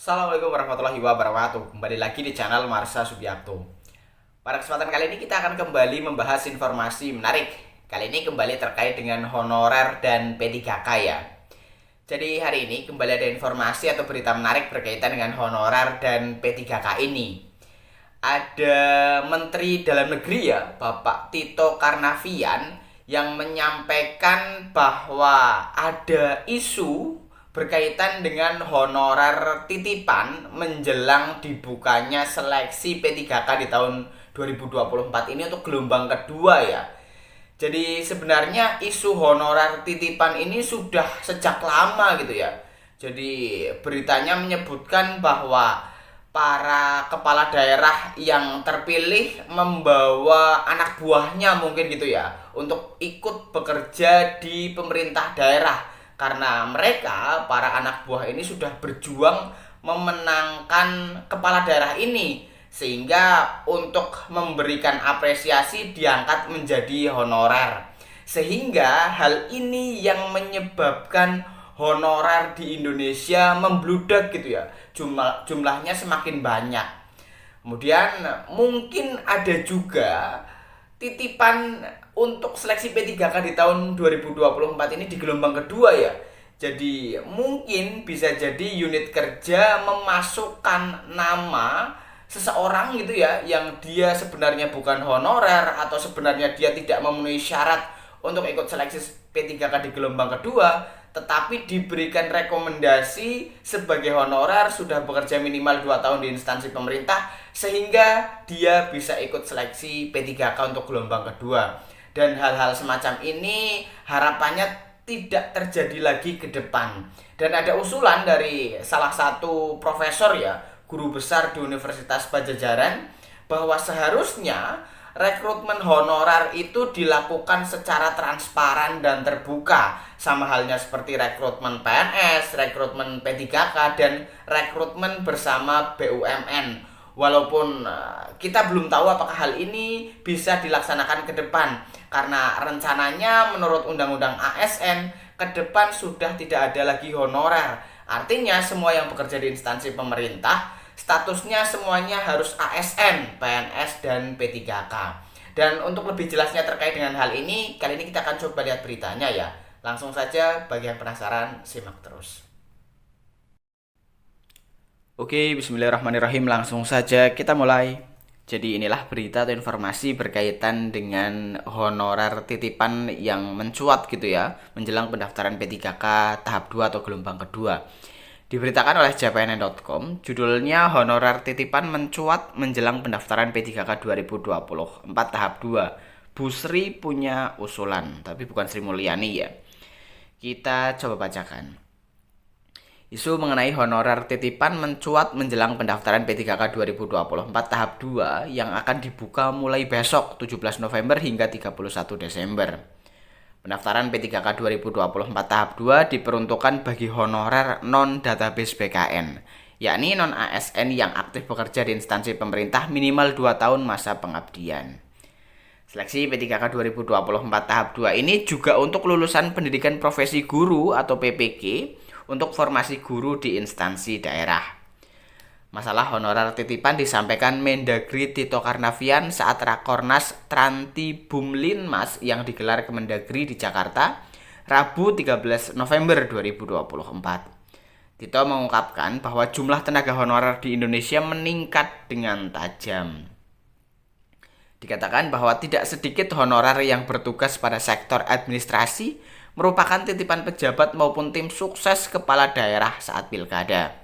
Assalamualaikum warahmatullahi wabarakatuh. Kembali lagi di channel Marsha Subiakto. Pada kesempatan kali ini kita akan kembali membahas informasi menarik. Kali ini kembali terkait dengan honorer dan P3K ya. Jadi hari ini kembali ada informasi atau berita menarik berkaitan dengan honorer dan P3K ini. Ada Menteri Dalam Negeri ya, Bapak Tito Karnavian, yang menyampaikan bahwa ada isu berkaitan dengan honorer titipan menjelang dibukanya seleksi P3K di tahun 2024 ini untuk gelombang kedua ya. Jadi sebenarnya isu honorer titipan ini sudah sejak lama gitu ya. Jadi beritanya menyebutkan bahwa para kepala daerah yang terpilih membawa anak buahnya mungkin gitu ya untuk ikut bekerja di pemerintah daerah, karena mereka para anak buah ini sudah berjuang memenangkan kepala daerah ini, sehingga untuk memberikan apresiasi diangkat menjadi honorer. Sehingga hal ini yang menyebabkan honorer di Indonesia membludak gitu ya. Jumlahnya semakin banyak. Kemudian mungkin ada juga titipan untuk seleksi P3K di tahun 2024 ini di gelombang kedua ya. Jadi mungkin bisa jadi unit kerja memasukkan nama seseorang gitu ya, yang dia sebenarnya bukan honorer atau sebenarnya dia tidak memenuhi syarat untuk ikut seleksi P3K di gelombang kedua, tetapi diberikan rekomendasi sebagai honorer, sudah bekerja minimal 2 tahun di instansi pemerintah, sehingga dia bisa ikut seleksi P3K untuk gelombang kedua. Dan hal-hal semacam ini harapannya tidak terjadi lagi ke depan. Dan ada usulan dari salah satu profesor ya, guru besar di Universitas Padjadjaran, bahwa seharusnya rekrutmen honorer itu dilakukan secara transparan dan terbuka, sama halnya seperti rekrutmen PNS, rekrutmen P3K, dan rekrutmen bersama BUMN. Walaupun kita belum tahu apakah hal ini bisa dilaksanakan ke depan, karena rencananya menurut Undang-Undang ASN ke depan sudah tidak ada lagi honorer. Artinya semua yang bekerja di instansi pemerintah statusnya semuanya harus ASN, PNS, dan P3K. Dan untuk lebih jelasnya terkait dengan hal ini, kali ini kita akan coba lihat beritanya ya. Langsung saja, bagi yang penasaran, simak terus. Oke, bismillahirrahmanirrahim. Langsung saja kita mulai. Jadi inilah berita atau informasi berkaitan dengan honorer titipan yang mencuat gitu ya, menjelang pendaftaran P3K tahap 2 atau gelombang kedua. Diberitakan oleh jpnn.com, judulnya honorer titipan mencuat menjelang pendaftaran P3K 2024 tahap 2. Bu Sri punya usulan, tapi bukan Sri Mulyani ya. Kita coba bacakan. Isu mengenai honorer titipan mencuat menjelang pendaftaran P3K 2024 tahap 2 yang akan dibuka mulai besok 17 November hingga 31 Desember. Pendaftaran P3K 2024 tahap 2 diperuntukkan bagi honorer non-database BKN, yakni non-ASN yang aktif bekerja di instansi pemerintah minimal 2 tahun masa pengabdian. Seleksi P3K 2024 tahap 2 ini juga untuk lulusan pendidikan profesi guru atau PPG untuk formasi guru di instansi daerah. Masalah honorer titipan disampaikan Mendagri Tito Karnavian saat Rakornas Tranti Bumlinmas yang digelar Kemendagri di Jakarta, Rabu 13 November 2024. Tito mengungkapkan bahwa jumlah tenaga honorer di Indonesia meningkat dengan tajam. Dikatakan bahwa tidak sedikit honorer yang bertugas pada sektor administrasi merupakan titipan pejabat maupun tim sukses kepala daerah saat pilkada.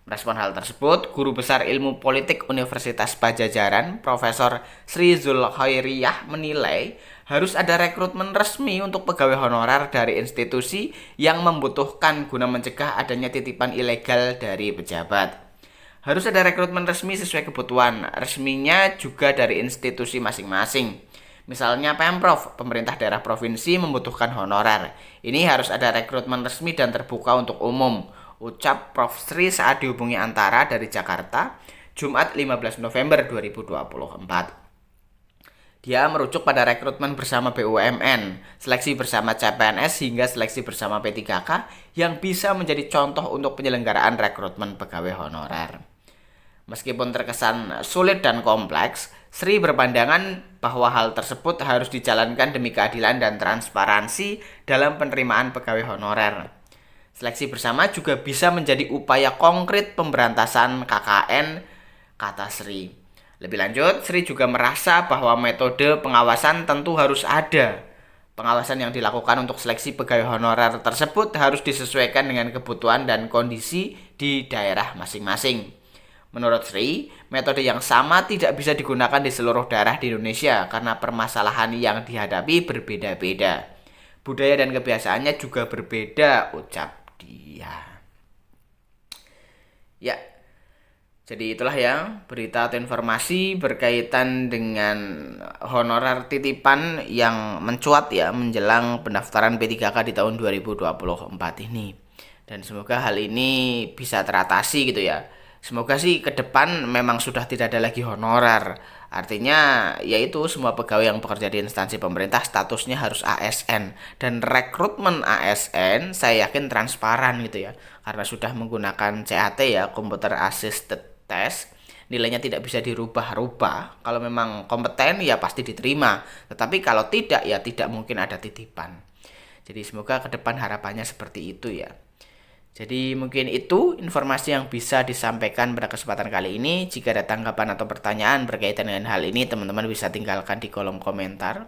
Merespon hal tersebut, Guru Besar Ilmu Politik Universitas Padjadjaran, Profesor Sri Zulkhairiyah menilai harus ada rekrutmen resmi untuk pegawai honorer dari institusi yang membutuhkan guna mencegah adanya titipan ilegal dari pejabat. Harus ada rekrutmen resmi sesuai kebutuhan resminya juga dari institusi masing-masing. Misalnya Pemprov, pemerintah daerah provinsi membutuhkan honorer. Ini harus ada rekrutmen resmi dan terbuka untuk umum, ucap Prof. Sri saat dihubungi Antara dari Jakarta, Jumat 15 November 2024. Dia merujuk pada rekrutmen bersama BUMN, seleksi bersama CPNS hingga seleksi bersama P3K yang bisa menjadi contoh untuk penyelenggaraan rekrutmen pegawai honorer. Meskipun terkesan sulit dan kompleks, Sri berpandangan bahwa hal tersebut harus dijalankan demi keadilan dan transparansi dalam penerimaan pegawai honorer. Seleksi bersama juga bisa menjadi upaya konkret pemberantasan KKN, kata Sri. Lebih lanjut, Sri juga merasa bahwa metode pengawasan tentu harus ada. Pengawasan yang dilakukan untuk seleksi pegawai honorer tersebut harus disesuaikan dengan kebutuhan dan kondisi di daerah masing-masing. Menurut Sri, metode yang sama tidak bisa digunakan di seluruh daerah di Indonesia karena permasalahan yang dihadapi berbeda-beda. Budaya dan kebiasaannya juga berbeda, ucap dia. Ya, jadi itulah ya berita atau informasi berkaitan dengan honorer titipan yang mencuat ya menjelang pendaftaran P3K di tahun 2024 ini. Dan semoga hal ini bisa teratasi gitu ya. Semoga sih ke depan memang sudah tidak ada lagi honorer. Artinya yaitu semua pegawai yang bekerja di instansi pemerintah statusnya harus ASN. Dan rekrutmen ASN saya yakin transparan gitu ya. Karena sudah menggunakan CAT ya, Computer Assisted Test, nilainya tidak bisa dirubah-rubah. Kalau memang kompeten ya pasti diterima. Tetapi kalau tidak ya tidak mungkin ada titipan. Jadi semoga ke depan harapannya seperti itu ya. Jadi mungkin itu informasi yang bisa disampaikan pada kesempatan kali ini. Jika ada tanggapan atau pertanyaan berkaitan dengan hal ini, teman-teman bisa tinggalkan di kolom komentar.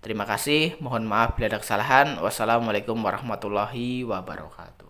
Terima kasih, mohon maaf bila ada kesalahan. Wassalamualaikum warahmatullahi wabarakatuh.